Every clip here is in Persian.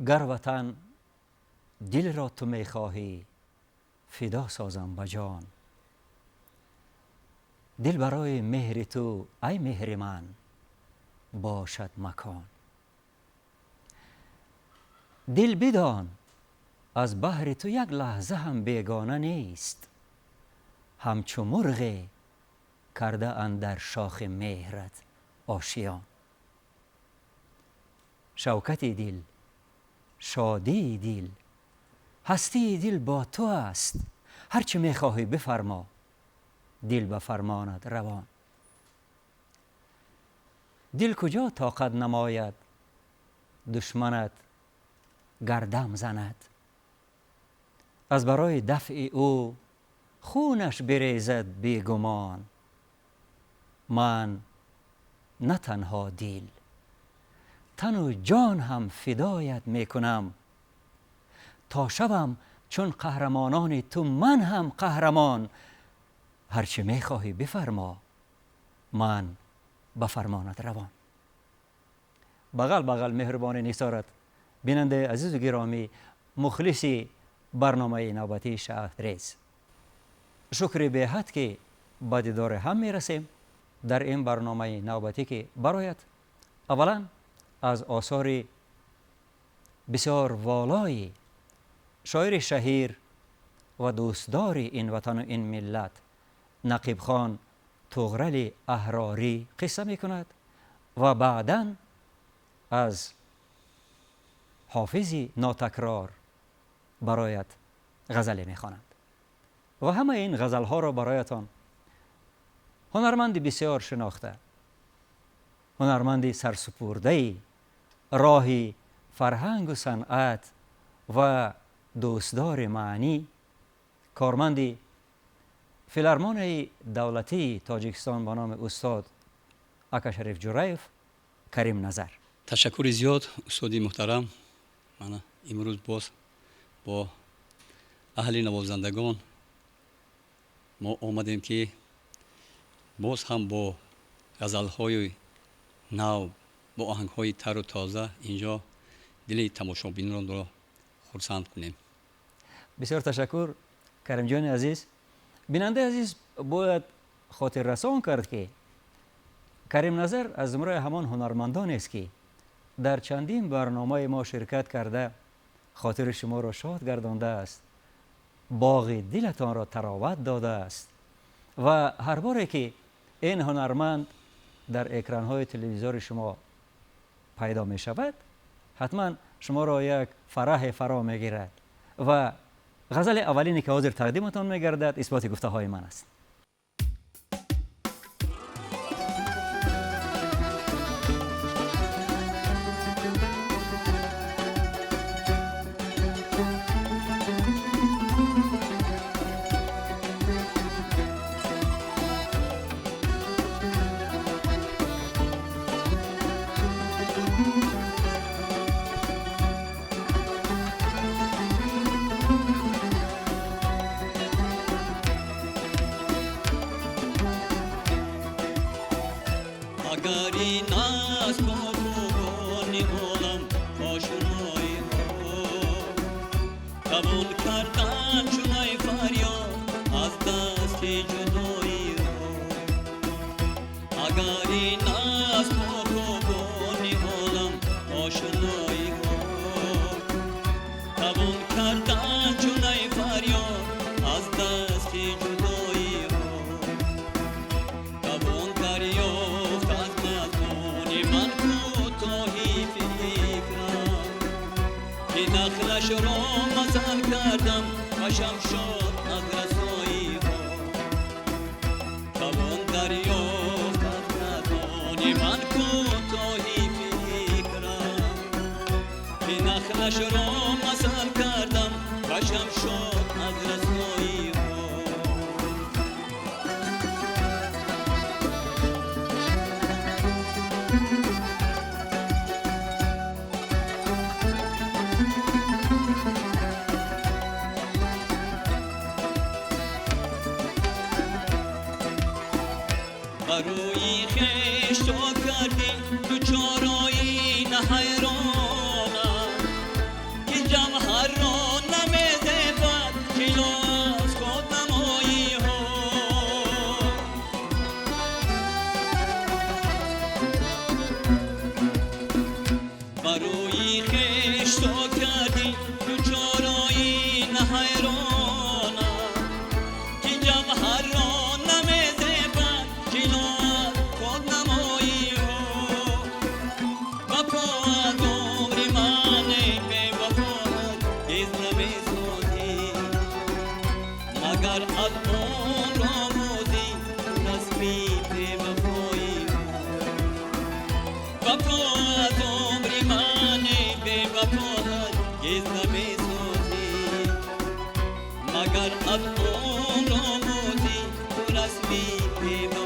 گر وطن دل را تو می خواهی فدا سازم به جان. دل برای مهر تو ای مهر من باشد مکان. دل بدان از بهر تو یک لحظه هم بیگانه نیست. همچو مرغ کرده اندر شاخ مهرت آشیان. شوکت دل، شادی دل، هستی دل با تو است. هرچه میخواهی بفرما، دل به فرمانت روان. دل کجا طاقت نماید دشمنت گردم زند. از برای دفع او خونش بریزد بیگمان. من نه تنها دل، تن و جان هم فدایت میکنم. تا شوم چون قهرمانان تو من هم قهرمان. هرچه میخواهی بفرما، من به فرمانت روان. بغل مهربان نثارت بیننده عزیز و گرامی، مخلصی برنامه نوبتی شهرریز، شکر به حد که به دیدار هم میرسیم در این برنامه نوبتی که برایت اولا از آثار بسیار والای شاعر شهیر و دوستدار این وطن و این ملت نقیب خان طغرل احراری قصه می کند و بعدا از حافظ ناتکرار برایت غزل می خواند و همه این غزل ها را برایتان هنرمند بسیار شناخته، هنرمند سرسپرده راه فرهنگ و صنعت و دوستدار معنی، کارمند فیلارمون دولتی تاجیکستان به نام استاد اکا شریف جوریف کریم نظر. تشکر زیاد استادی محترم. من امروز باز با اهل نوازندگان ما آمدیم که باز هم با غزل‌های نو، با آهنگ‌های تر و تازه اینجا دل تماشابینان را خرسند کنیم. بسیار تشکر کریم جان عزیز. بیننده عزیز باید خاطر رسان کرد که کریم نظر از زمره همان هنرمندان است که در چندین برنامه ما شرکت کرده خاطر شما را شاد گردانده است، باغ دلتان را تراوت داده است و هر باره که این هنرمند در اکران‌های تلویزیون شما پیدا می شود حتما شما را یک فرح فرا می گیرد و غزل اولینی که حاضر تقدیمتان می گردد اثبات گفته های من است. نخلش را مثل کردم باشم شد از رسایی ها توان دریافت از ندانی من کوتاهی فکرم که نخلش را مثل کردم کشم شد از رسوایی ها بروی خیش تو کردی تو چارایی نه حیرانم که جمهر را نمیده بد جلو از خود نمایی ها بروی خیش تو کردی تو چارایی نه حیرانم که جمهر را نمیده بد جلو از خود نمایی ها وفا از عمر من به وفات گز نمیسازی مگر از عمر آموزی رسمی به وفایی وفا از عمر من به وفات گز نمیسازی مگر از عمر آموزی رسمی به وفایی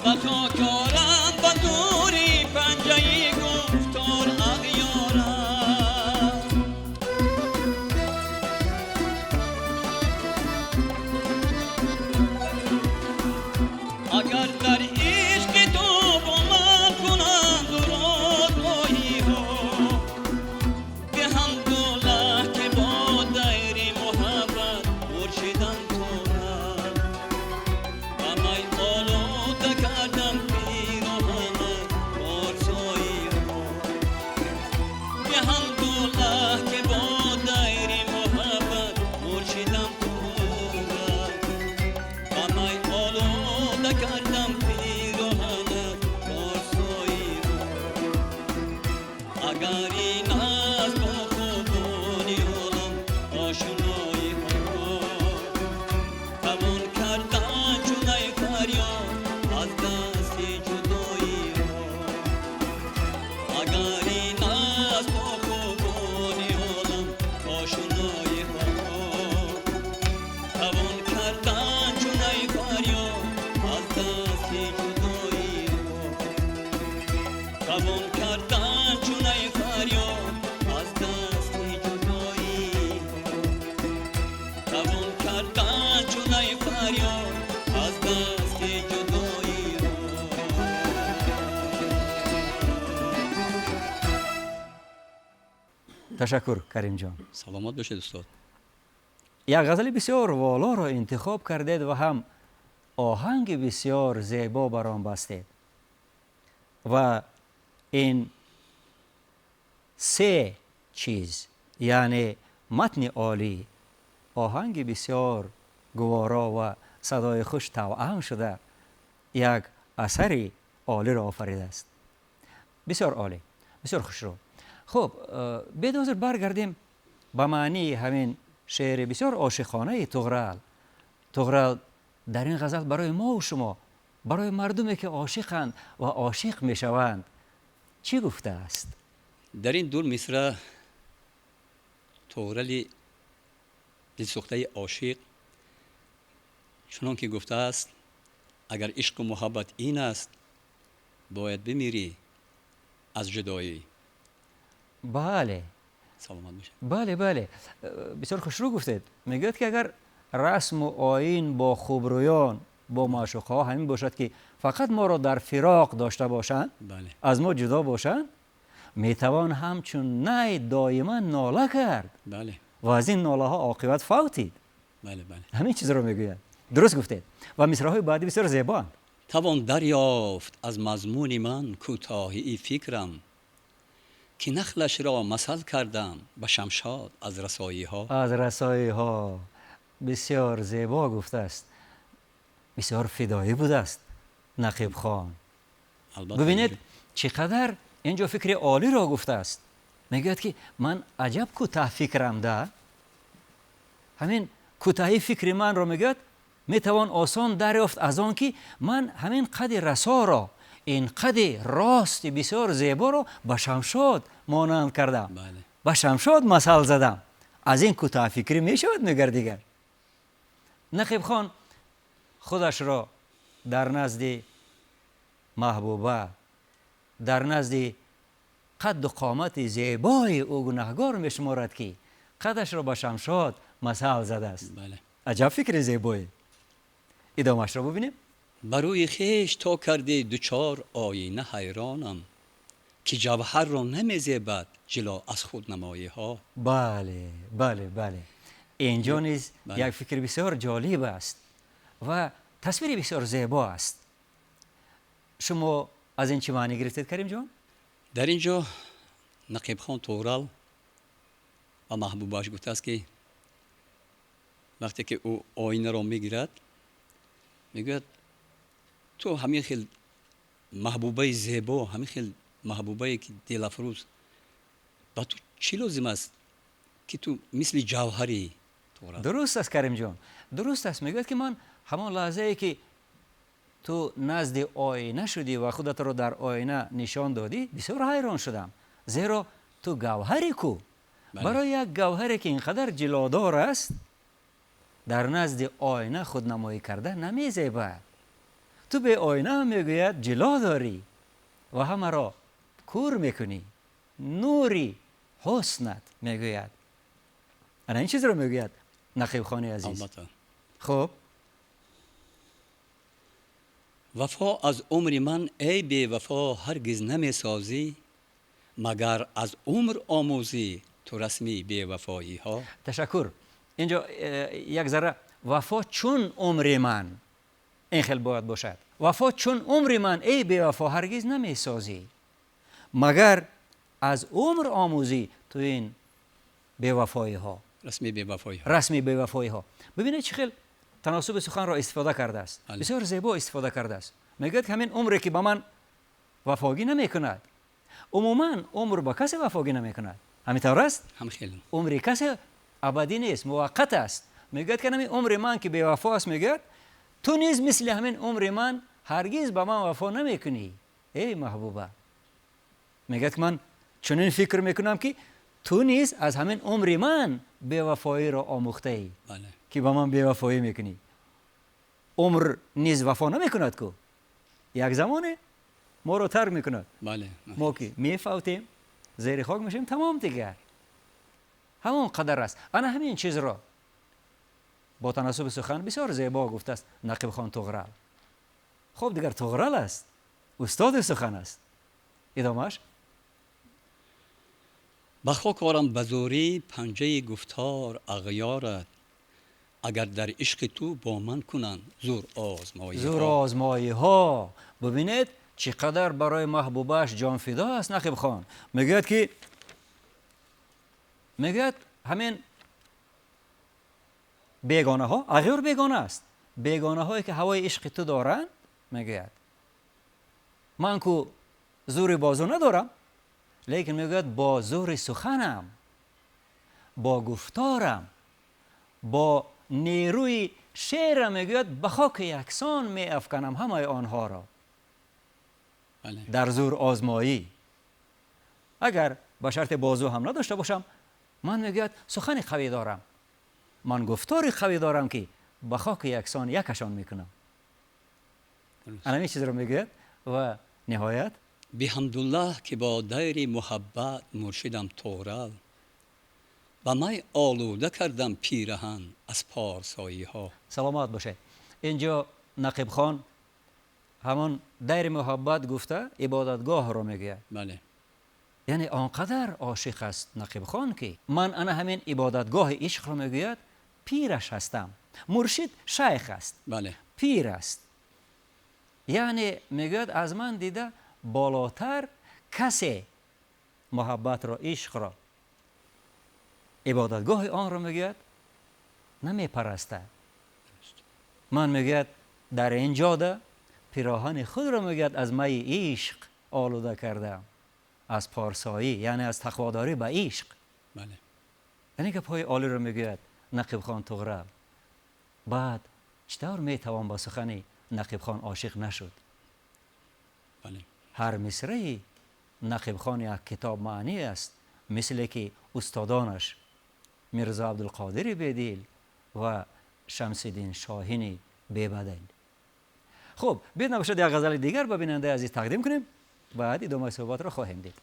وفا کارم با دوری پنجه گفتار اغیارم اگر در عشق تو با من کنند راهی ها به حمدالله که با دیر محبت مرشدم کنند و من آلوده کردم پیراهنت پارسایی ها به حمدالله که با دیر محبت مرشدم کنند و من آلوده کردم پیراهنت پارسایی ها اگر این است با خوبانی عالم آشنایی ها توان کردن چون ای فریاد از دست جدایی ها اگر این است با خوبانی عالم آشنایی ها توان کردن چون ای فریاد از دست جدایی ها توان کردن چون ای فریاد از دست جدایی ها توان کردن چون ای فریاد از دست جدایی ها تشکر کریم جان. سلامت باشید استاد. یک غزل بسیار والا را انتخاب کردید و هم آهنگ بسیار زیبا بر آن بستید و این سه چیز یعنی متن عالی، آهنگ بسیار گوارا و صدای خوش توأم شده یک اثری عالی را آفریده است. بسیار عالی، بسیار خوشرو. خب بدوزر برگردیم به معنی همین شعر بسیار عاشقانه طغرل. طغرل در این غزل برای ما و شما، برای مردمی که عاشقند و عاشق میشوند چی گفته است؟ در این دور مصرع طغرل دلسوخته عاشق چنان که گفته است اگر عشق و محبت این است باید بمیری از جدایی. بله سلامت باشید. بله بله، بسیار خوشرو گفتید. میگوید که اگر رسم و آیین با خوبرویان با معشوقها همین باشد که فقط ما را در فراق داشته باشند، بله. از ما جدا باشند، میتوان همچون نی دائما ناله کرد بله. و از این ناله ها عاقبت فوتید. بله بله. همین چیز رو میگوید. درست گفتید. و مصرع‌های بعدی بسیار زیبان. توان دریافت از مضمون من کوتاهی فکرم که نخلش را مثل کردم به شمشاد از رسایی ها. از رسایی ها. بسیار زیبا گفته است، بسیار فدایی بوده است نقیب خان. البته ببینید چقدر اینجا فکر عالی را گفته است. میگوید که من عجب کوتاه فکرم ده، همین کوتاهی فکر من را میگوید میتوان آسان دریافت از آن که من همین قد رسا را، این قد راست بسیار زیبا را به شمشاد مانند کردم، بله. به شمشاد مثل زدم. از این کوتاه فکری میشود مگر دیگر. نقیب خان خودش را در نزد محبوبه، در نزد قد و قامت زیبای او گناهگار میشمارد که قدش را به شمشاد مثل زده است. بله. عجب فکر زیبایی. ادامهش را ببینیم. بروی خیش تا کرده دوچار آینه حیرانم، که جوهر را نمیزیبد جلو از خود نمایی ها. بله بله بله، اینجا نیز بله. یک فکر بسیار جالب است و تصویر بسیار زیبا است. شما از این چه معنی گرفتید کریم جان؟ در اینجا نقیب خان تورال و محبوبش گفته است که وقتی که او آینه را میگیرد میگوید تو همین خیل محبوبه زیبا، همین خیل محبوبه که دل افروز، با تو چی لازم است که تو مثل جوهری تورال؟ درست است کریم جان، درست است. میگوید که من همان لحظه ای که تو نزد آینه شدی و خودت را در آینه نشان دادی بسیار حیران شدم، زیرا تو گوهری کو. بله. برای یک گوهری که اینقدر جلادار است در نزد آینه خود نمایی کرده نمیزیبد. تو به آینه هم میگوید جلا داری و همه را کور میکنی، نوری حسنت میگوید. انا این چیز رو میگوید نقیب خان عزیز. البته خب وفا از عمر من ای بی وفا هرگز نمی سازی، مگر از عمر آموزی تو رسمی بی وفایی ها. تشکر. اینجا یک ذره وفا چون عمر من، این خیلی باید باشد. وفا چون عمر من ای بی وفا هرگز نمی سازی، مگر از عمر آموزی تو این بی وفایی ها، رسمی بی وفایی ها. رسمی بی وفایی ها. ببینید چه خیلی تناسب سخن را استفاده کرده است. بله. بسیار زیبا استفاده کرده است. میگه که همین عمری که با من وفاگی نمی کند، عموما عمر با کسی وفاگی نمی کند. همینطور است؟ هم خیلی عمر کسی ابدی نیست، موقت است. میگه که همین عمر من که بی وفا است، میگه تو نیز مثل همین عمر من هرگز با من وفا نمی کنی ای محبوبه. میگه که من چنین فکر میکنم که تو نیز از همین عمر من بی وفایی را آموخته ای. بله. که با من بی وفایی میکنی. عمر نیز وفا نمیکند کو. یک زمانه ما رو ترک میکند. بله. ما که میفوتیم زیر خاک میشیم تمام دیگر. همون قدر است. انا همین چیز را با تناسب سخن بسیار زیبا گفته است نقیب خان طغرل. خب دیگر طغرل است، استاد سخن است. ادامهش. بخوا کارم بزوری پنجه گفتار اغیارت، اگر در عشق تو با من کنن زور آزمایی زور ها. آزمایی ها. ببینید چقدر برای محبوبش جان فدا است نقیب خان. میگوید که میگوید همین بیگانه ها، اغیار بیگانه است، بیگانه هایی که هوای عشق تو دارند، میگوید من کو زور بازو ندارم، لیکن میگوید با زور سخنم، با گفتارم، با نیروی شعرم میگوید به خاک یکسان می افکنم همه آنها را. بله. در زور آزمایی اگر به شرط بازو هم نداشته باشم، من میگوید سخن قوی دارم، من گفتار قوی دارم که به خاک یکسان یکشان میکنم. همین چیز رو میگوید و نهایت بحمدالله که با دیر محبت مرشدم طغرل، و من آلوده کردم پیرهن از پارسایی ها. سلامت باشه. اینجا نقیب خان همان دیر محبت گفته عبادتگاه رو میگه. بله. یعنی آنقدر عاشق است نقیب خان که من انا همین عبادتگاه عشق رو میگوید پیرش هستم. مرشد شیخ است، بله. پیر است. یعنی میگوید از من دیده بالاتر کسی محبت را، عشق را، عبادتگاه آن را میگوید نمی پرسته. من میگوید در این جاده پیراهن خود را میگوید از می عشق آلوده کرده، از پارسایی یعنی از تقواداری به عشق. بله. یعنی که پای عالی را میگوید نقیب خان طغرل. بعد چطور میتوان با سخن نقیب خان عاشق نشد؟ بله. هر مصرعی نقیب خان یک کتاب معنی است، مثل که استادانش میرزا عبدالقادر بیدیل و شمس الدین شاهین بیبدل. خب بید نباشد یک غزل دیگر به بیننده عزیز تقدیم کنیم، بعد ادامه صحبت را خواهیم دید.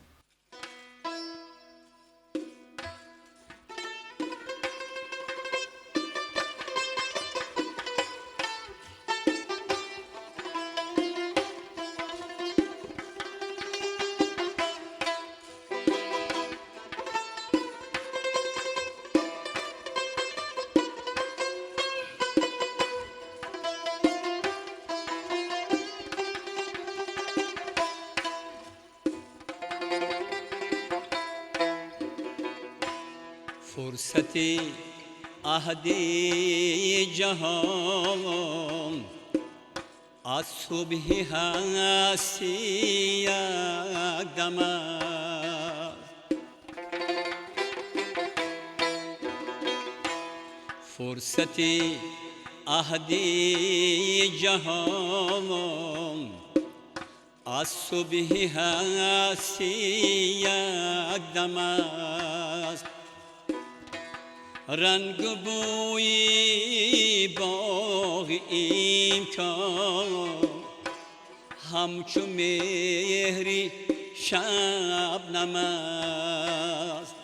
فرصت عهد جهان از صبح هستی یک دم است. فرصت عهد جهان از صبح هستی یک دم است. رنگ و بوی باغ امکان همچو مهری شبنم است.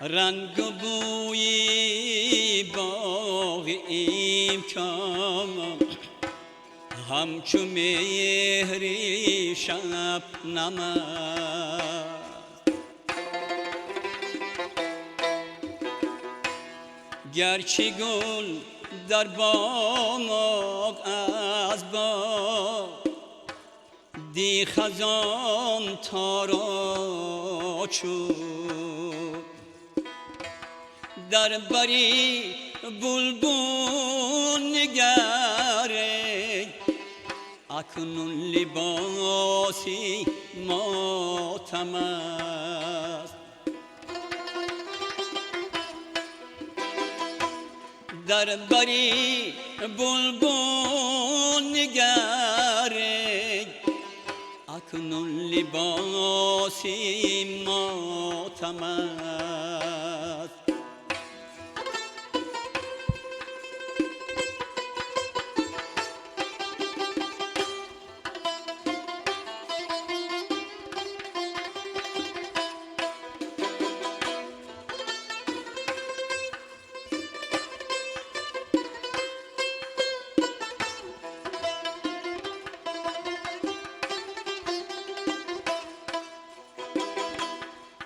رنگ و بوی باغ امکان همچو مهری شبنم است. گرچه گل در باغ از باغ دی خزان تاراج شد، در بری بلبل نگره اکنون لباسی ماتم است. در بری بلبل نگره اکنون لباسی ماتم است.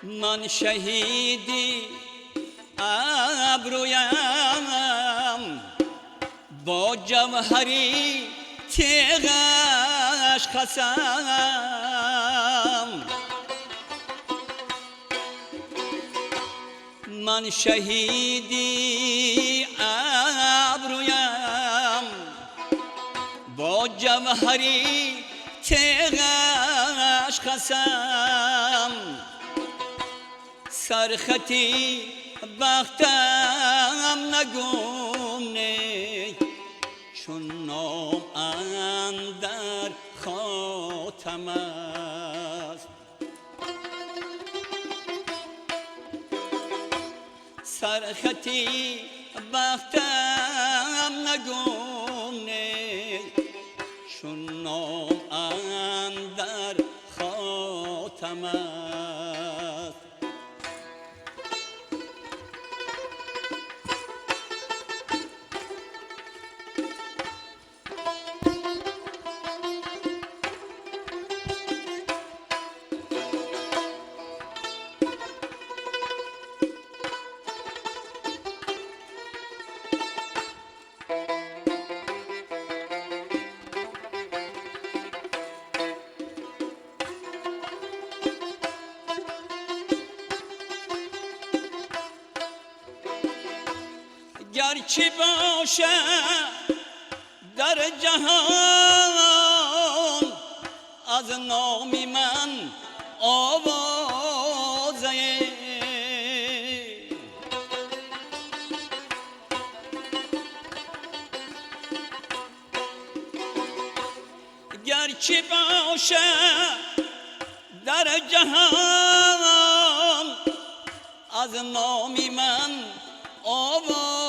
من شهیدی ابرویم با جوهری تیغش خسم. من شهیدی ابرویم با جوهری تیغش خسم. سرخطی بختم نگونه چون نام اندر خاتم است. سرخطی بختم نگونه چون نام اندر خاتم است. گرچه باشد در جهان از نام من آوازه گرچه باشد در جهان از نام من آوازه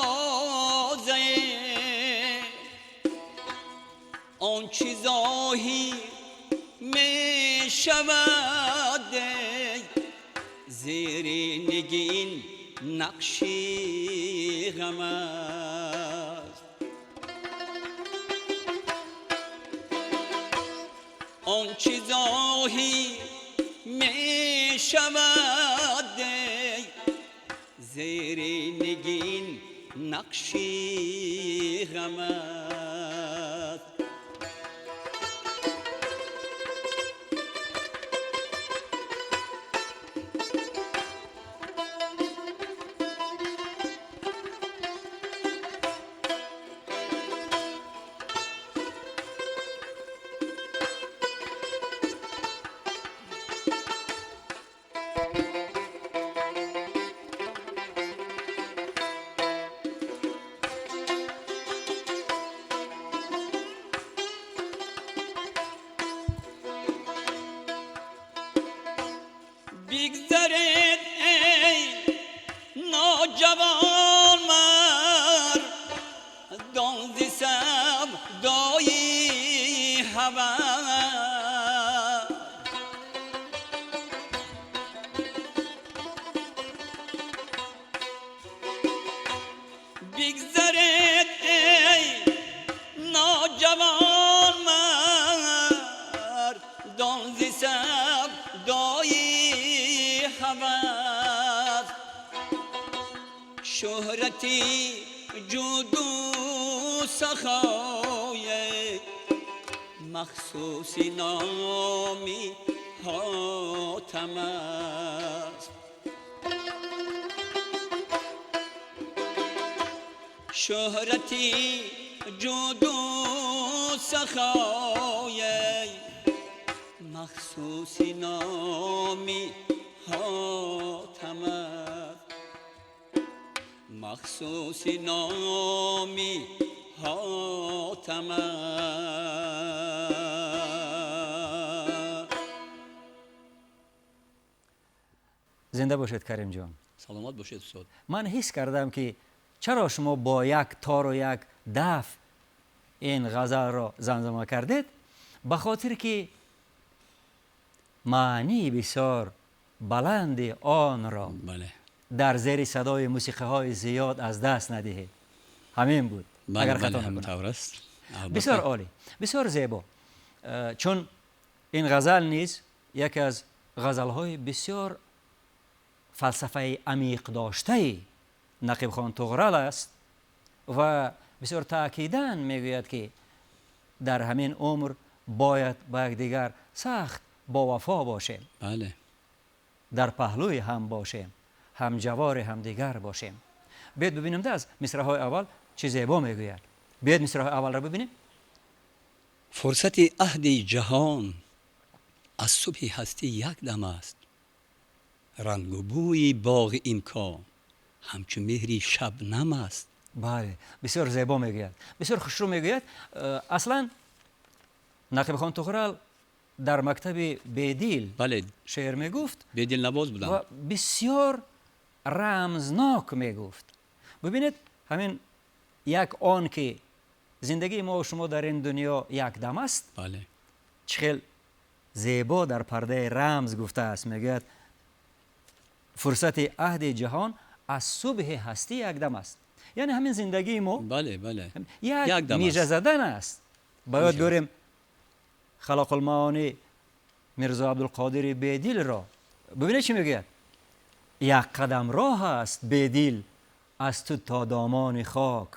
آن چیزایی می شود زیر نگین نقشی غم است آن چیزایی می شود زیر نگین نقشی غم است بگذرد ای نوجوان مردان ز سودای هوس بگذرد ای نوجوان مردان ز سودای هوس شهرتی جود و سخای مخصوص نامی حاتم است شهرتی جود و سخای مخصوص نامی حاتم است مخصوص نامی حاتم است زنده باشد کریم جان. سلامت باشید استاد. من حس کردم که چرا شما با یک تار و یک دف این غزل را زمزمه کردید؟ به خاطر که معنی بسیار بلند آن را بله در زیر صدای موسیقی های زیاد از دست ندهید. همین بود. بله اگر بله خطا هم نکنم. طور است. بسیار عالی، بسیار زیبا. چون این غزل نیز یکی از غزل های بسیار فلسفه عمیق داشته نقیب خان طغرل است و بسیار تأکیداً میگوید که در همین عمر باید با یکدیگر سخت با وفا باشیم، بله در پهلوی هم باشیم، هم جوار هم دیگر باشیم. بیاید ببینیم ده از مصرع های اول چه زیبا میگوید. بیاید مصرع های اول را ببینیم. فرصت عهد جهان از صبح هستی یک دم است رنگ و بوی باغ امکان همچون مهری شبنم است. بله، بسیار زیبا میگوید، بسیار خوشرو میگوید. اصلا نقیب خان طغرل در مکتب بیدیل بله شعر میگفت به دل نواز بودم و بسیار رمزناک میگفت. ببینید همین یک آن که زندگی ما و شما در این دنیا یک دم است، بله چخیل زیبا در پرده رمز گفته است. میگوید فرصت عهد جهان از صبح هستی یک دم است. یعنی همین زندگی ما بله بله یک دم میجه است. زدن است. باید بریم خلاق المعانی میرزا عبدالقادر بیدیل را ببینید چی میگه. یک قدم راه است بیدیل از تو تا دامان خاک،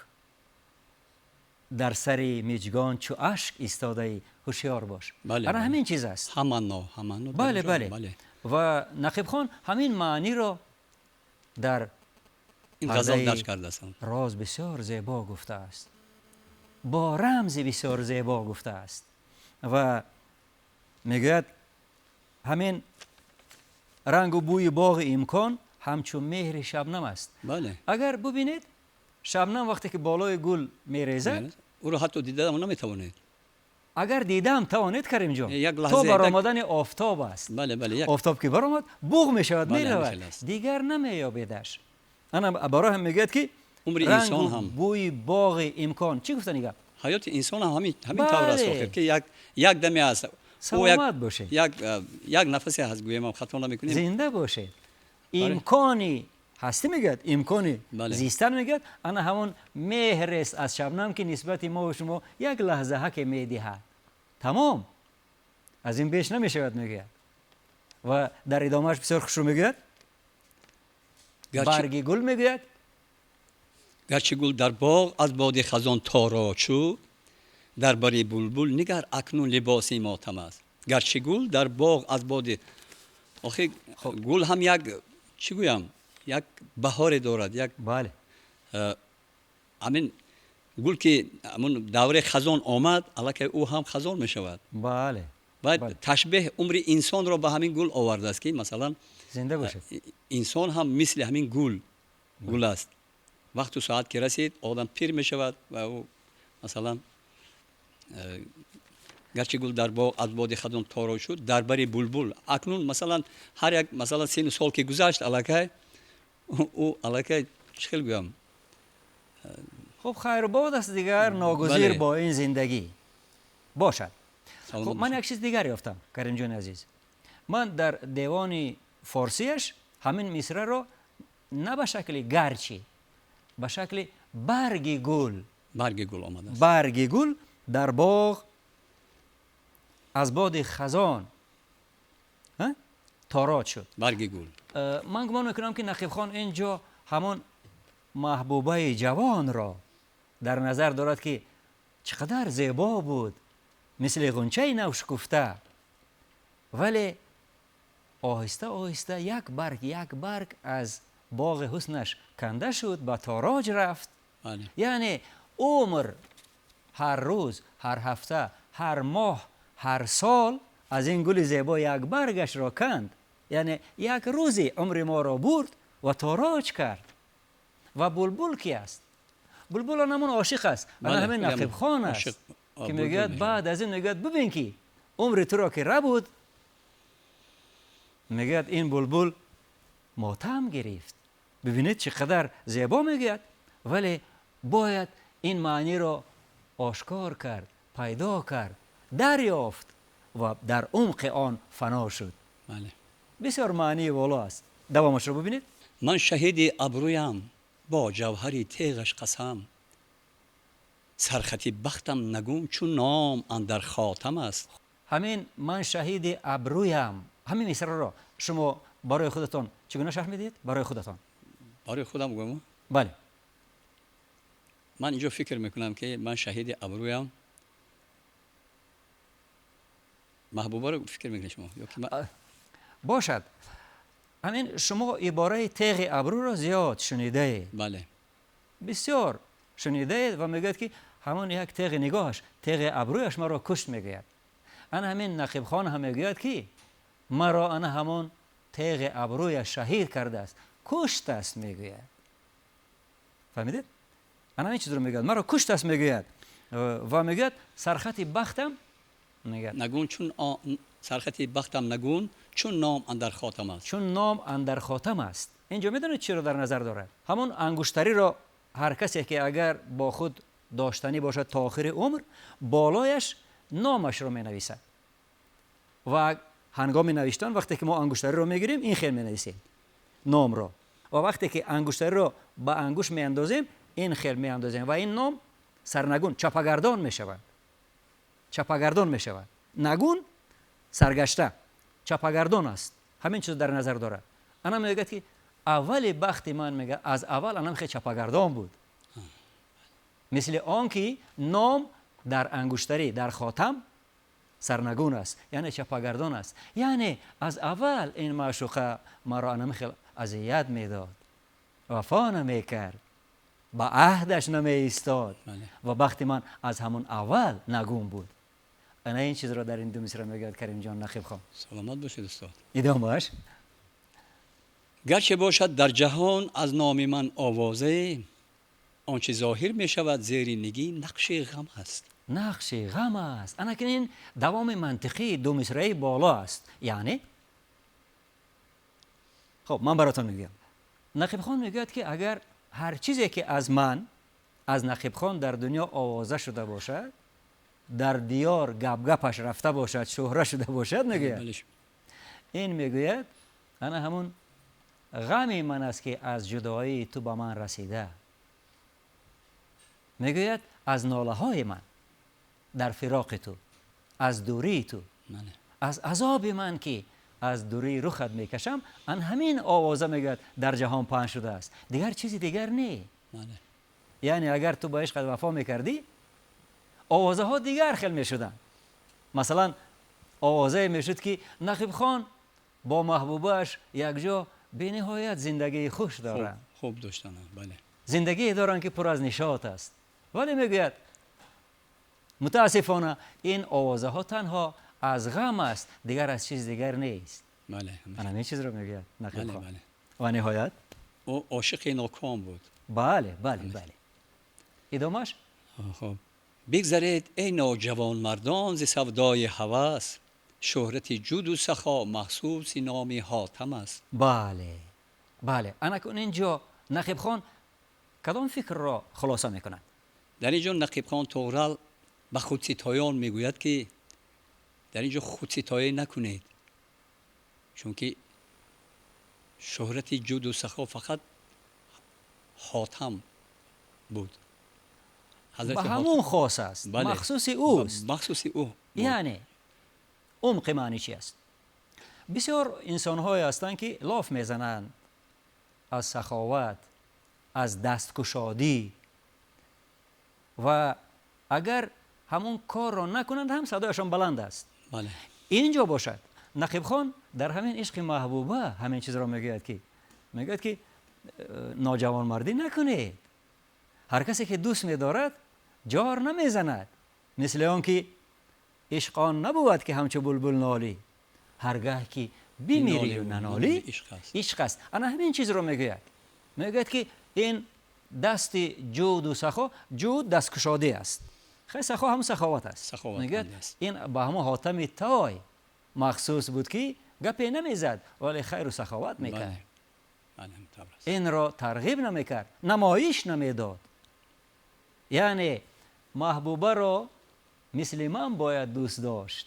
در سر میجگان چو اشک ایستاده ای هوشیار باش. بله، آره بله. همین چیز است. همانا بله در بله. جا. بله و نقیب خان همین معنی را در این غزل پرده درج کرده است. راز بسیار زیبا گفته است، با رمز بسیار زیبا گفته است و میگوید همین رنگ و بوی باغ امکان همچون مهر شبنم است. بله. اگر ببینید شبنم وقتی که بالای گل میریزد، او رو حتی دیده هم نمیتوانید. اگر دیدم توانید کریم جان، یک لحظه تا برآمدن آفتاب است. بله بله. آفتاب که برآمد بوغ می شود، بله، می همین رود، است. دیگر نمییابیدش. انا برای هم میگوید که عمر رنگ انسان و هم بوی باغ امکان چی گفتن دیگه؟ حیات انسان هم همین بله. طور است آخر که یک دمی است. او سلامت باشید، یک نفسی هست، گویم هم خطا نمیکنیم. زنده باشید. امکانی هستی میگد، امکانی بله. زیستن میگد، انا همون مهر است از شبنم که نسبت ما و شما یک لحظه حق میدهد. تمام، از این بیش نمیشود میگه. و در ادامهش بسیار خوش میگوید برگ گل میگوید گرچه گل در باغ از باد خزان تارا شد، در بری بلبل نگر اکنون لباسی ماتم است. گرچه گل در باغ از باد، آخه گل هم یک چی گویم، یک بهار دارد، یک بله همین گل که همون دوره خزان آمد الکی او هم خزان می شود. بله. باید بله. تشبیه عمر انسان را به همین گل آورده است که مثلا زنده باشد. انسان هم مثل همین گل است. وقت و ساعت که رسید آدم پیر می شود و او مثلا گرچه گل در باغ از باد خزان تارا شد، در بر بلبل اکنون مثلا هر یک مثلا 3 سال که گذشت الکی او الکی چخیل گویم. خب خیر باد است دیگر، ناگزیر بله. با این زندگی باشد. سلام خب من باشید. یک چیز دیگر یافتم کریم جان عزیز. من در دیوان فارسیش همین مصرع را نه به شکل گرچی، به شکل برگ گل، برگ گل آمده است. برگ گل در باغ از باد خزان تارات شد. برگ گل. من گمان میکنم که نقیب خان اینجا همون محبوبه جوان را در نظر دارد که چقدر زیبا بود، مثل غنچه نو شکفته، ولی آهسته آهسته یک برگ از باغ حسنش کنده شد، به تاراج رفت. بله. یعنی عمر هر روز، هر هفته، هر ماه، هر سال از این گل زیبا یک برگش را کند. یعنی یک روزی عمر ما را برد و تاراج کرد. و بلبل کی است؟ بلبل همون عاشق است. بله. همین نقیب خان است که میگوید بعد از این میگوید ببین که عمر تو را که ربود، میگوید این بلبل ماتم گرفت. ببینید چقدر زیبا میگوید، ولی باید این معنی را آشکار کرد، پیدا کرد، دریافت و در عمق آن فنا شد. بله. بسیار معنی والا است. دوامش رو ببینید. من شهید ابرویم با جوهری تیغش قسم، سرخطی بختم نگون چون نام اندر خاتم است. همین من شهید ابرویم، همین مصرع را شما برای خودتان چگونه شرح میدید؟ برای خودتان. برای خودم گویم. بله. من اینجا فکر میکنم که من شهید ابرویم. محبوبه رو فکر میکنید شما؟ باشد. همین شما عباره تیغ ابرو را زیاد شنیده اید. بله. بسیار شنیده اید و میگوید که همون یک تیغ نگاهش، تیغ ابرویش مرا کشت میگوید. انا همین نقیب خان هم میگوید که مرا انا همون تیغ ابرویش شهید کرده است، کشت است میگوید. فهمیدید؟ انا این چیز رو میگوید، مرا کشت است میگوید و میگوید سرخط بختم میگوید نگون چون سرخطی بختم نگون چون نام اندر خاتم است. چون نام اندر خاتم است. اینجا میدونید چی رو در نظر داره؟ همون انگشتری را هر کسی که اگر با خود داشتنی باشد تا آخر عمر، بالایش نامش رو می نویسد و هنگام نوشتن وقتی که ما انگشتری رو میگیریم این خیل می نویسیم نام را، و وقتی که انگشتری رو با انگوش می اندازیم این خیل می اندازیم و این نام سرنگون چپگردان می شود. چپگردان می شود. نگون سرگشته، چپگردان است. همین چیز در نظر داره. انا میگه که اول بخت من میگه از اول انا خیلی چپگردان بود، مثل آن که نام در انگشتری در خاتم سرنگون است، یعنی چپگردان است. یعنی از اول این معشوقه مرا انا خیلی اذیت میداد، وفا نمیکرد، با عهدش نمی ایستاد و بخت من از همون اول نگون بود. انا این چیز را در این دو مصرع میگوید کریم جان نقیب خان. سلامت باشید استاد. ادامه‌اش. گرچه باشد در جهان از نام من آوازه، آنچه ظاهر می شود زیر نگی نقش غم است. نقش غم است. انا این دوام منطقی دو مصرعی بالا است. یعنی خب من براتون میگم. نقیب خان میگوید که اگر هر چیزی که از من، از نقیب خان در دنیا آوازه شده باشد، در دیار گپش رفته باشد، شهره شده باشد، میگوید این میگوید انا همون غم من است که از جدایی تو به من رسیده. میگوید از ناله های من در فراق تو، از دوری تو، از عذاب من که از دوری رخت میکشم، ان همین آوازه میگوید در جهان پهن شده است، دیگر چیزی دیگر نه. یعنی اگر تو با عشق وفا میکردی، آوازه ها دیگر خیلی میشدن. مثلا آوازه میشد که نقیب خان با محبوبش یک جا به نهایت زندگی خوش دارن. خوب داشتن. بله. زندگی دارن که پر از نشاط است. ولی میگوید متاسفانه این آوازه ها تنها از غم است، دیگر از چیز دیگر نیست. بله. من این چیز رو میگوید نقیب خان. بله. و نهایت او عاشق ناکام بود. بله. ادامه‌اش. خب بگذرید ای نوجوان مردان ز سودای هوس، شهرت جود و سخا محسوس نام حاتم است. بله. انا کن اینجا نقیب خان کدام فکر را خلاصه میکند؟ در اینجا نقیب خان تغرل به خودستایان میگوید که در اینجا خودستایی نکنید، چون که شهرت جود و سخا فقط حاتم بود. به همون خاص است. بله. مخصوص اوست. مخصوص او بود. یعنی عمق معنی چی است؟ بسیار انسان های هستند که لاف میزنند از سخاوت، از دستگشادی، و اگر همون کار را نکنند هم صدایشان بلند است. بله. اینجا باشد نقیب خان در همین عشق محبوبه همین چیز را میگوید که ناجوان مردی نکنید. هر کسی که دوست می‌دارد جار نمیزند، مثل آن که عشق آن نبود که همچو بلبل نالی، هرگاه که بمیری و ننالی عشق است. انا همین چیز رو میگوید که این دست جود و سخا، جود دست کشاده است، خیلی سخا هم سخاوت است. میگوید این با همه حاتم تای مخصوص بود که گپی نمیزد ولی خیر و سخاوت میکرد. این را ترغیب نمیکرد، نمایش نمیداد. یعنی محبوبه را مثل من باید دوست داشت،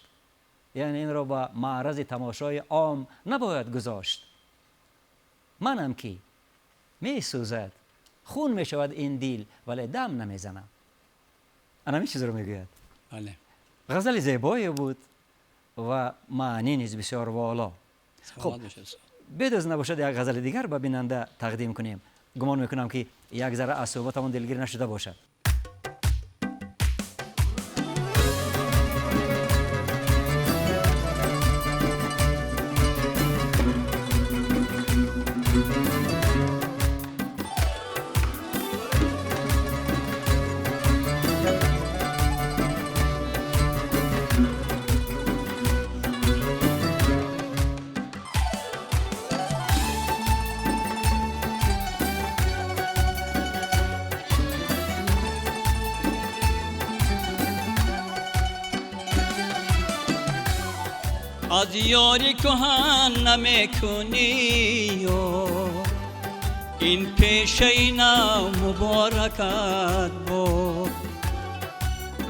یعنی این را با معرض تماشای عام نباید گذاشت. منم که می سوزد، خون می شود این دل ولی دم نمیزنم. انا همین چیز رو میگوید. بله. غزل زیبایی بود و معنی نیز بسیار والا. خب بدز نباشد یک غزل دیگر به بیننده تقدیم کنیم. گمان میکنم که یک ذره از صحبتمون دلگیر نشده باشد. از یاری کهن نمیکنی و این پیشه نو مبارکت بود.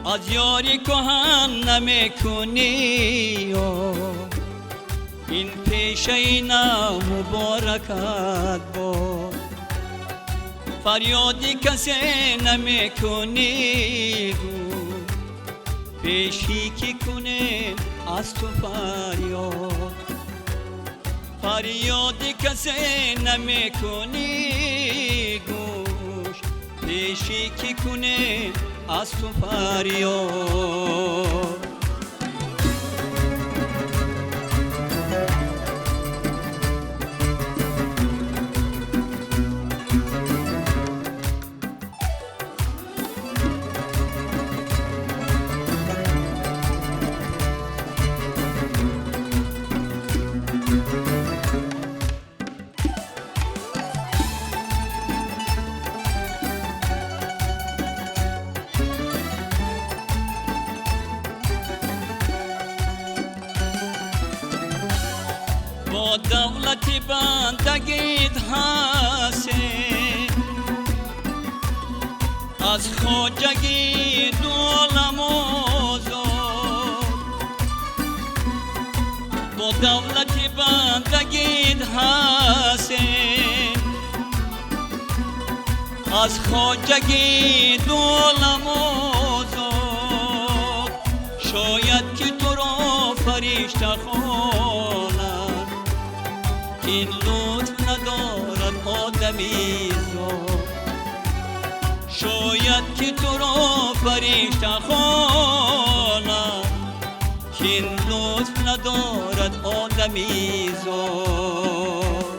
از یاری کهن نمیکنی و این پیشه نو مبارکت بود. فریادی کسی نمیکنی پیشی کی کنه از تو فریاد. فریادی کسی نمیکنی گوش پیشی کی کنه از تو فریاد. بندگیت هستی، از خواجگی دو عالم آزاد، با دولت بندگیت هستی، از خواجگی دو عالم آزاد. شاید که تو را فرشته خواند، این لطف ندارد آدمی زاد. شاید که تو را فرشته خواند، که این لطف ندارد آدمی زاد.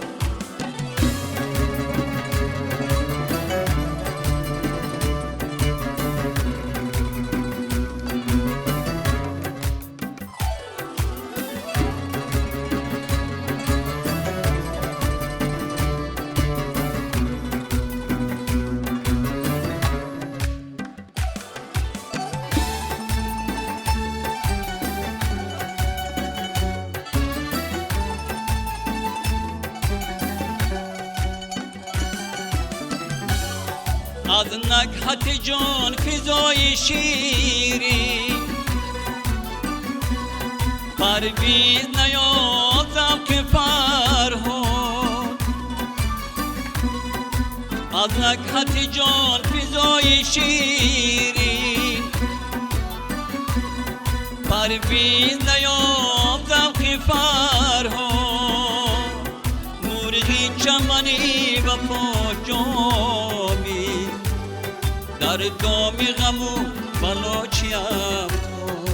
از نکهت جان فضای شیری، پرویز نیازم که فرهاد. از نکهت جان فضای شیری، پرویز نیازم که فرهاد. مرغی چمنی وفا جامی، در دام غم و بلا چیم تو.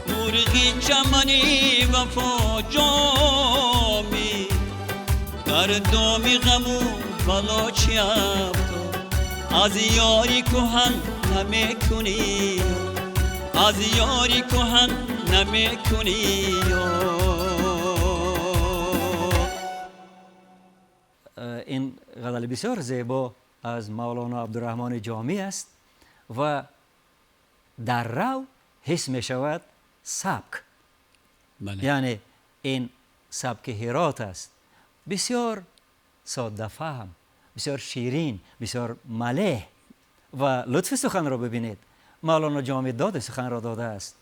مرغی چمنی وفا جامی، در دام غم و بلا چیم تو. از یاری کهن نمی کنی، از یاری کهن نمی کنی. این غزل بسیار زیبا از مولانا عبدالرحمن جامی است و در رو حس می شود سبک. بله. یعنی این سبک هرات است، بسیار ساده فهم، بسیار شیرین، بسیار ملیح. و لطف سخن را ببینید، مولانا جامی داد سخن را داده است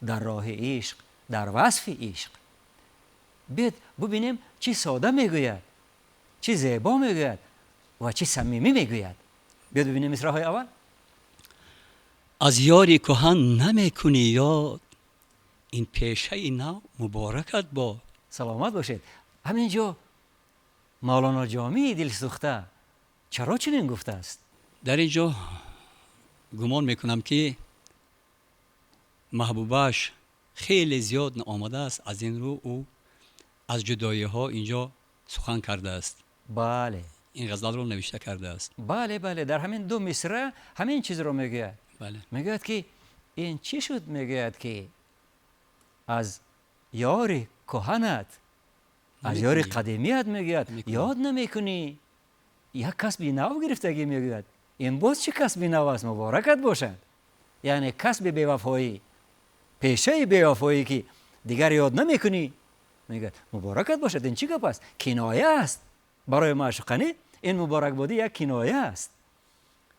در راه عشق، در وصف عشق. بیاید ببینیم چی ساده میگوید، چی زیبا میگوید و چی صمیمی میگوید. بیاید ببینیم مصرع‌های اول. از یاری کهن نمی کنی یاد، این پیشه نو مبارکت باد. سلامت باشید. همینجا مولانا جامی دل سوخته چرا چنین گفته است؟ در اینجا گمان میکنم که محبوبش خیلی زیاد آمده است، از این رو او از جدایی ها اینجا سخن کرده است. بله این غزل رو نوشته کرده است. بله بله، در همین دو مصرع همین چیز رو میگوید. بله. میگوید که این چی شد؟ میگوید که از یار کهنت، از یار قدیمیت میگوید یاد نمیکنی، یک کسب نو گرفتگی میگوید. این باز چه کسب نو است؟ مبارکت باشد. یعنی کسب بی‌وفایی، پیشه بی‌وفایی که دیگر یاد نمیکنی، میگه مبارکت باشد. این چی گپ است؟ کنایه است برای معشوقانه. این مبارک بودی یک کنایه است،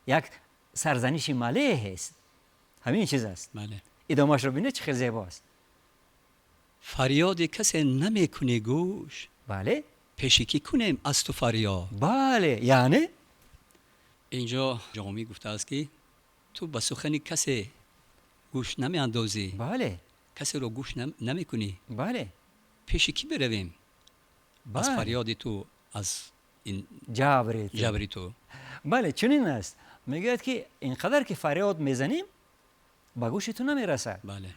یک سرزنش ملیح است. همین چیز است. بله. ادامهش رو ببینید چه خیلی زیباست. فریاد کسی نمی کنی گوش، بله پیش کی کنیم از تو فریاد. بله، یعنی اینجا جامی گفته است که تو به سخن کسی گوش نمی اندازی، بله کسی رو گوش نمی کنی، بله پیش کی برویم؟ از بله. فریاد تو، از این جبری تو. بله چنین است. میگوید که اینقدر که فریاد میزنیم به گوش تو نمیرسد. بله.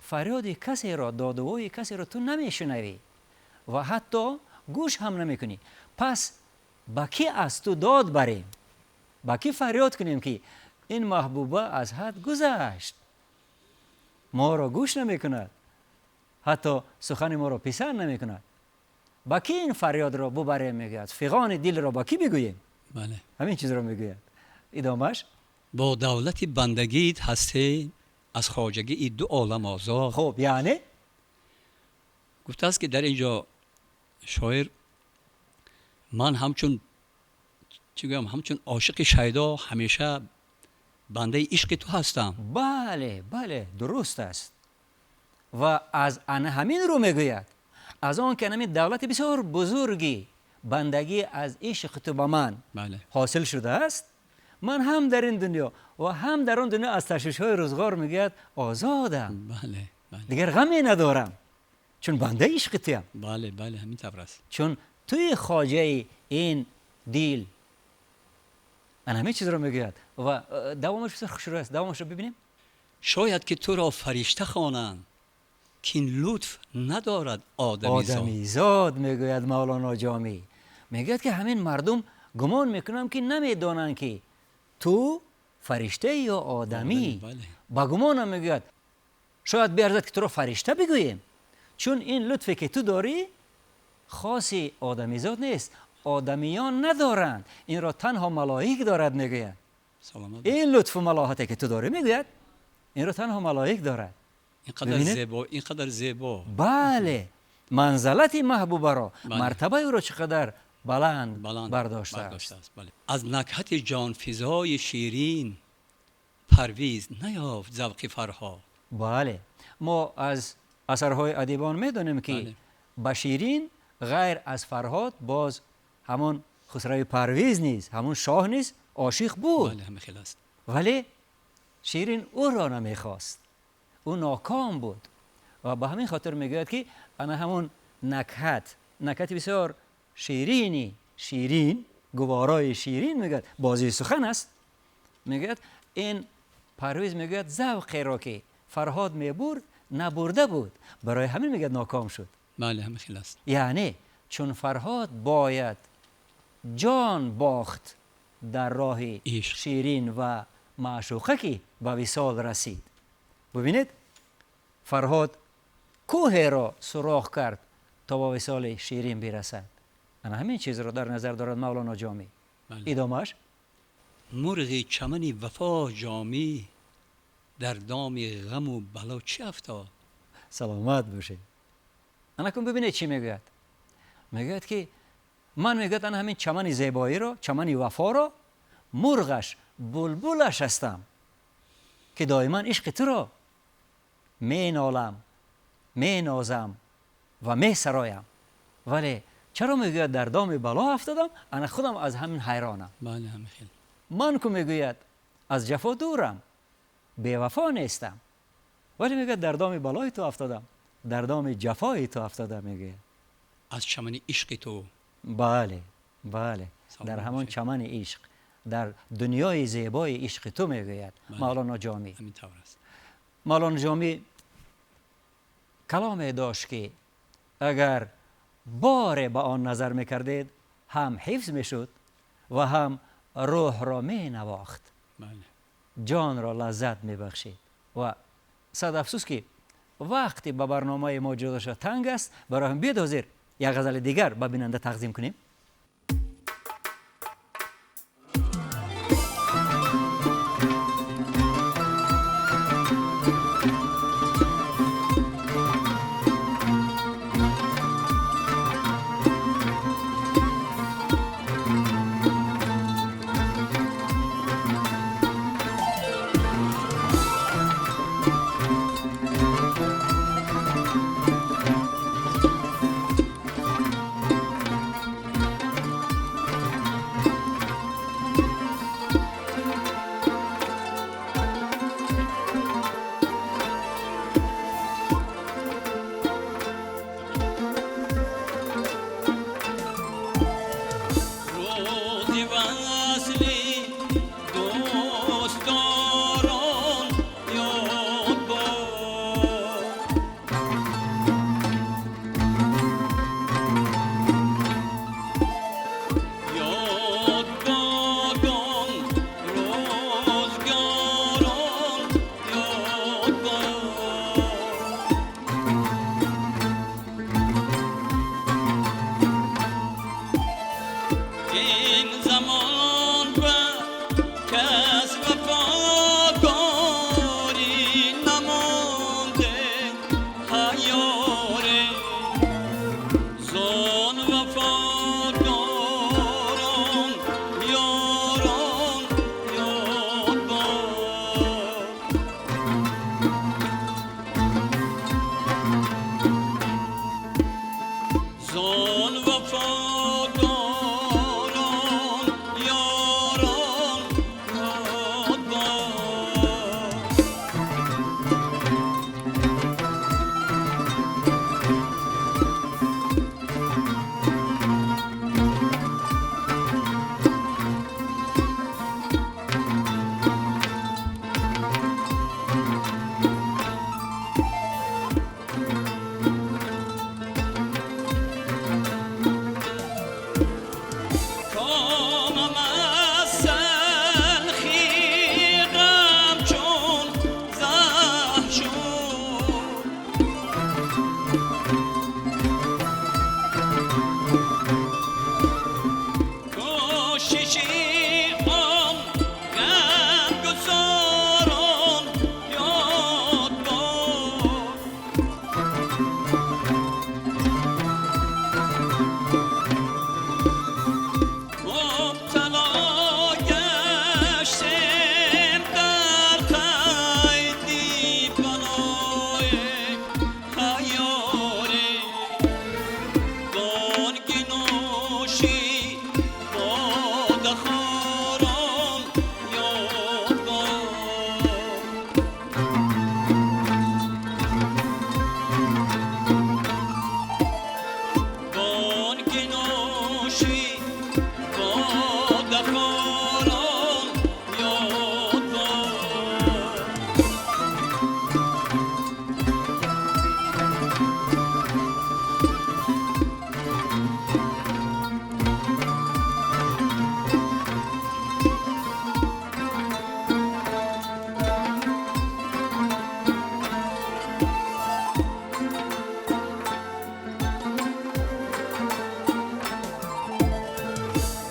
فریاد کسی را، دادوهای کسی را تو نمیشنوی و حتی گوش هم نمیکنی. پس با کی از تو داد بریم؟ با کی فریاد کنیم که این محبوبه از حد گذشت، ما را گوش نمیکند، حتی سخن ما را پسند نمیکند؟ با کی این فریاد را ببریم؟ میگوید فغان دل را با کی بگوییم؟ بله. همین چیز را میگوید. ادامهش با دولت بندگیت هستی، از خواجگی ای دو عالم آزاد. خب یعنی گفته است که در اینجا شاعر من همچون چی بگم همچون عاشق شیدا همیشه بنده عشق تو هستم. بله بله درست است و از همین رو میگوید از آن که همین دولت بسیار بزرگی بندگی از عشق تو به من بله حاصل شده است، من هم در این دنیا و هم در آن دنیا از تشویش های روزگار میگوید آزادم، بله بله دیگر غمی ندارم چون بنده عشق تویم، بله بله همین طور است. چون توی خواجه این دیل من همه چیز رو میگوید و دوامش بسیار خوشرو است. دوامش رو ببینیم. شاید که تو را فرشته خوانند که این لطف ندارد آدمیزاد. آدمیزاد میگوید مولانا جامی، میگوید که همین مردم گمان میکنم که نمیدانند که تو فرشته یا آدمی. بله. با گمانم میگوید شاید بیارزد که تو را فرشته بگوییم، چون این لطفی که تو داری خاصی آدمیزاد نیست، آدمیان ندارند، این را تنها ملائک دارد. میگوید سلامت. این لطف و ملاحتی که تو داری میگوید این را تنها ملائک دارد. اینقدر ببینید؟ زیبا، اینقدر زیبا. بله منزلت محبوبه را بله. مرتبه او را چقدر بلند برداشته است. است. بله. از نکهت جان فضای شیرین پرویز نیافت ذوق فرهاد. بله ما از اثرهای ادیبان میدونیم که بله. به شیرین غیر از فرهاد باز همون خسرو پرویز نیست، همون شاه نیست، عاشق بود. بله همه خیلی است. ولی شیرین او را نمیخواست، او ناکام بود و به همین خاطر میگوید که انا همون نکهت بسیار شیرینی، شیرین گوارای شیرین میگوید بازی سخن است. میگوید این پرویز میگوید ذوقی را که فرهاد میبرد نبرده بود، برای همین میگوید ناکام شد. بله همه خیلی است. یعنی چون فرهاد باید جان باخت در راه عشق. شیرین و معشوقه که به وصال رسید. ببینید فرهاد کوه را سوراخ کرد تا به وصال شیرین برسد. انا همین چیز را در نظر دارد مولانا جامی. بله. ادامهش مرغ چمن وفا جامی در دام غم و بلا چه افتاد. سلامت باشه. انا کن ببینید چی میگوید. میگوید که من میگوید انا همین چمن زیبایی را، چمن وفا را، مرغش بلبلش هستم که دائما عشق تو را می نالم، می نازم و می سرایم. ولی چرا میگوید در دام بلا افتادم؟ انا خودم از همین حیرانم. بله همه خیلی. من که میگوید از جفا دورم، بی وفا نیستم، ولی میگوید در دام بلای تو افتادم، در دام جفای تو افتادم. میگوید از چمن عشق تو. بله بله سلام در همان باشه. چمن عشق، در دنیای زیبای عشق تو میگوید بله. مولانا جامی. همین طور است. مولانا جامی کلامی داشت که اگر بار به آن نظر میکردید هم حفظ میشد و هم روح را می نواخت، بله. جان را لذت میبخشید. و صد افسوس که وقتی به برنامه ما جدا شد تنگ است، برای هم بیاد حاضر یک غزل دیگر به بیننده تقدیم کنیم. که نوشی باد خاران یاد باد.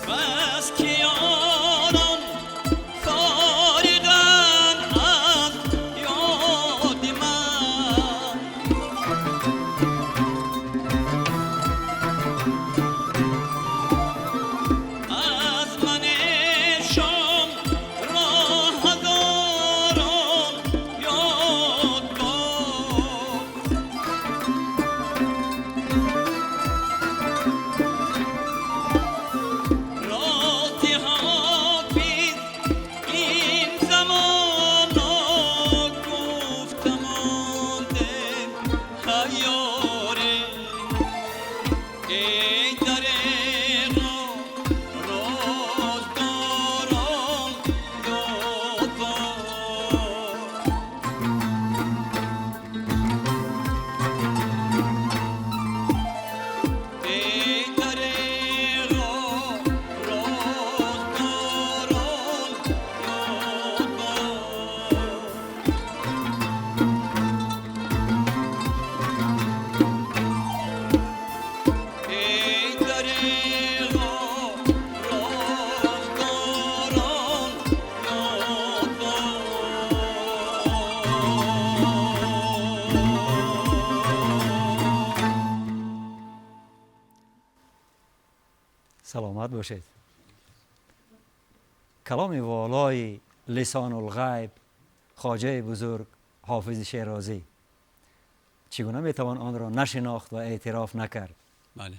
بس که یاران فارغند از یاد من، از من شام راه داران یاد باد. رات حافظ این زمان گفتم آنده حیاره، ای دریغ رازداران یاد باد. ای دریغ رازداران یاد باد. ای دریغ رازداران یاد باد. سلامت باشید. کلام والای لسان الغیب خواجه بزرگ حافظ شیرازی، چگونه میتوان آن را نشناخت و اعتراف نکرد؟ بله.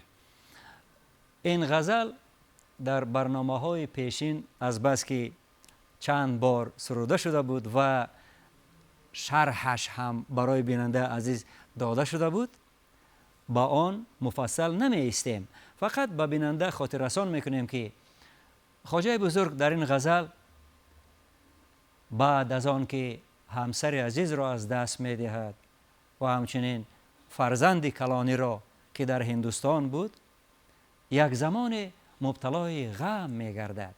این غزل در برنامه‌های پیشین از بس که چند بار سروده شده بود و شرحش هم برای بیننده عزیز داده شده بود، با آن مفصل نمی ایستیم، فقط به بیننده خاطر رسان میکنیم که خواجه بزرگ در این غزل بعد از آن که همسر عزیز را از دست می دهد و همچنین فرزند کلانی را که در هندوستان بود، یک زمان مبتلای غم می گردد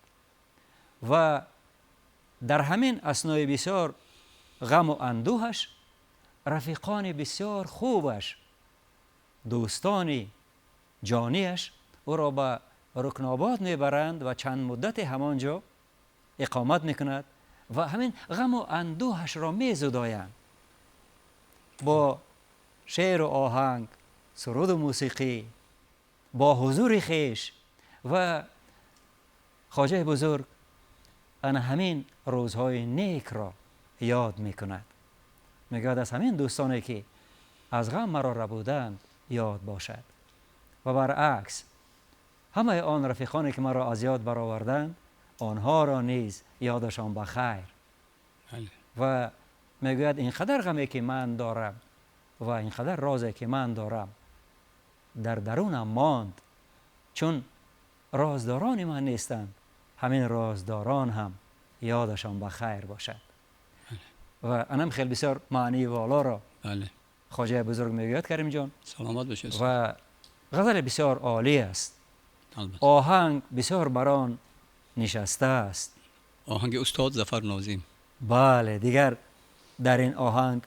و در همین اثنای بسیار غم و اندوهش رفیقان بسیار خوبش، دوستان جانیش او را به رکناباد میبرند و چند مدت همانجا اقامت میکند و همین غم و اندوهش را میزدایند با شعر و آهنگ، سرود و موسیقی، با حضور خویش. و خواجه بزرگ ان همین روزهای نیک را یاد میکند، میگوید از همین دوستانی که از غم مرا ربودند یاد باشد و برعکس همه آن رفیقانی که مرا از یاد برآوردند آنها را نیز یادشان بخیر. بله. و میگوید اینقدر غمی که من دارم و اینقدر رازی که من دارم در درونم ماند، چون رازداران من نیستند، همین رازداران هم یادشان بخیر باشد. و انم خیلی بسیار معنی والا را بله. خواجه بزرگ میگوید کریم جان. سلامت باشید. و غزل بسیار عالی است، البته. آهنگ بسیار بران نشسته است. آهنگ استاد ظفر ناظم. بله، دیگر در این آهنگ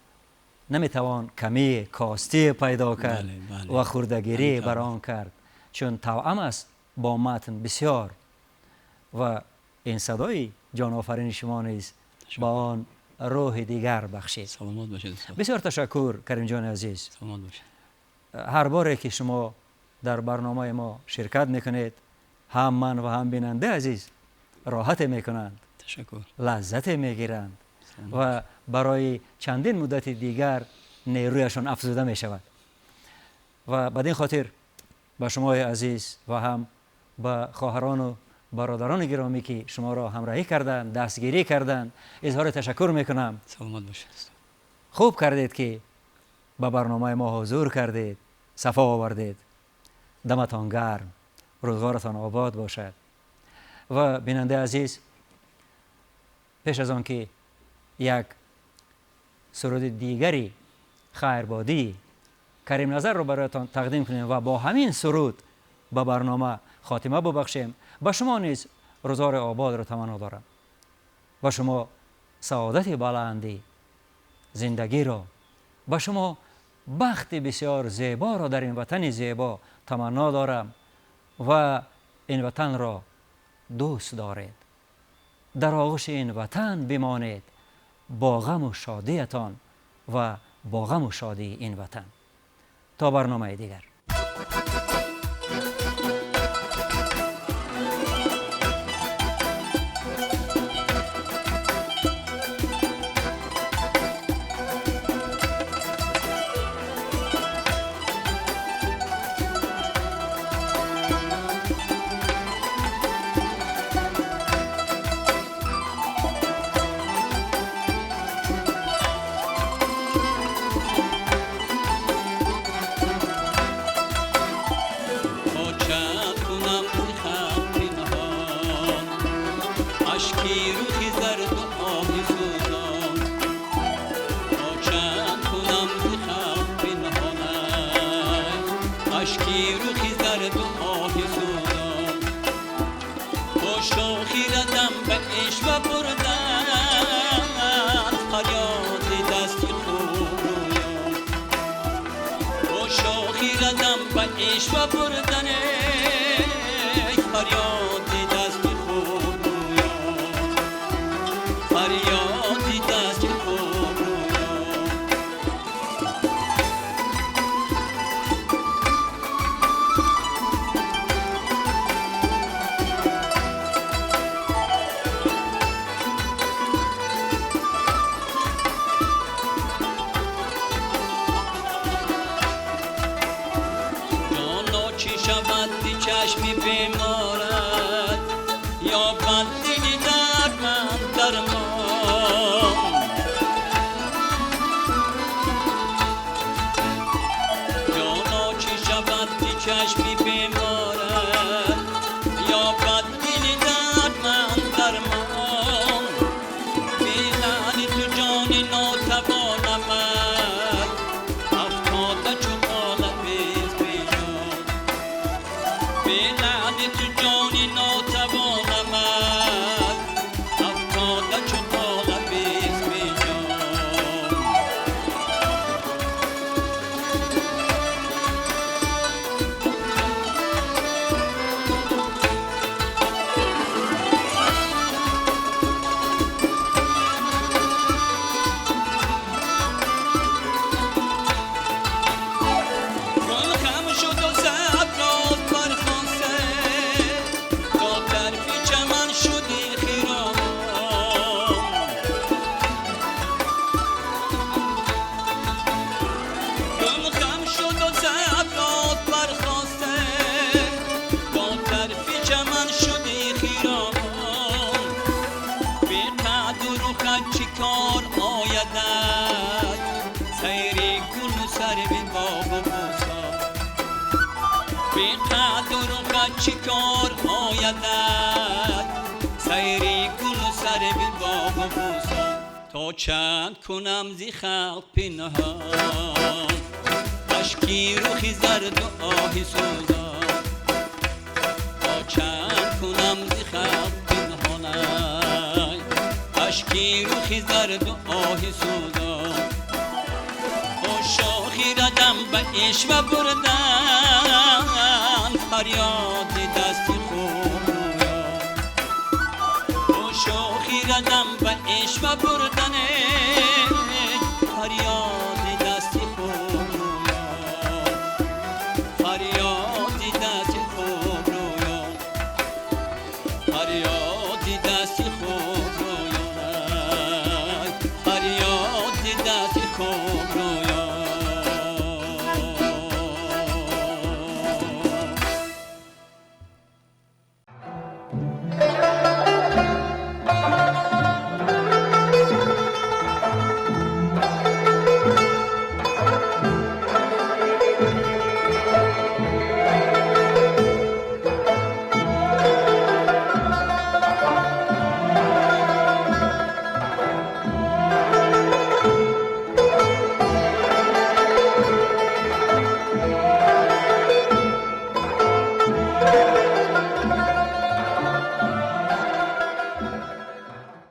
نمیتوان کمی کاستی پیدا کرد. بله، بله. و خردگیری نمیتوان. بران کرد، چون توأم است با متن بسیار. و این صدای جان آفرین شما نیز با آن روح دیگر بخشید. سلامت باشید استاد. بسیار تشکر کریم جان عزیز. سلامت باشید. هر باره که شما در برنامه ما شرکت میکنید، هم من و هم بیننده عزیز راحت میکنند، تشکر. لذت میگیرند و برای چندین مدت دیگر نیرویشان افزوده میشود. و بدین خاطر به شما عزیز و هم به خواهران و برادران گرامی که شما را همراهی کردند، دستگیری کردند، اظهار تشکر میکنم. سلامت باشید. خوب کردید که به برنامه ما حضور کردید، صفا آوردید. دمتان گرم، روزگارتان آباد باشد. و بیننده عزیز، پیش از آن که یک سرود دیگری خیربادی کریم نظر رو برایتان تقدیم کنیم و با همین سرود به برنامه خاتمه ببخشیم، با شما نیز روزگار آباد را تمنا دارم. با شما سعادت بلندی زندگی را، با شما بخت بسیار زیبا را در این وطن زیبا تمنا دارم و این وطن را دوست دارید. در آغوش این وطن بمانید با غم و شادیتان و با غم و شادی این وطن. تا برنامه دیگر. و بردن فریادی دست خوب رویان، فریادی دست خوب رویان. چشمی بیمارد یا بندی در من درمان، جانا چی شود چشمی بیمارد یا بندی در من درمان. بیلانی تو جانی ناتوانم افتاده چو قالبیز بیجان، بیلانی تو جانی ناتوانم افتاده چو قالبیز بیجان. گل خم شد و سبز برخاسته تا طرفی چمن شدی خیران. گل خم شد و سبز برخاسته تا طرفی چمن شدی خیران. بی قدر و خد چی کار آیدد سیری گل و سرو باغ و بوستان. بی قدر و خد چی کار آیدد سیری گل و سرو باغ و بوستان. تا چند کنم زی خلق پنهان اشکی رخی زرد و آهی سوزان. تا چند کنم زی خلق پنهان اشکی رخی زرد و آهی سوزان. با شاخی ردم به عشق و بردن فریاد دست خوب رویان. با شاخی ردم به عشق و بردن فریاد دست خوب رویان، فریاد دست خوب رویان، فریاد دست خوب رویان، فریاد دست خوب رویان.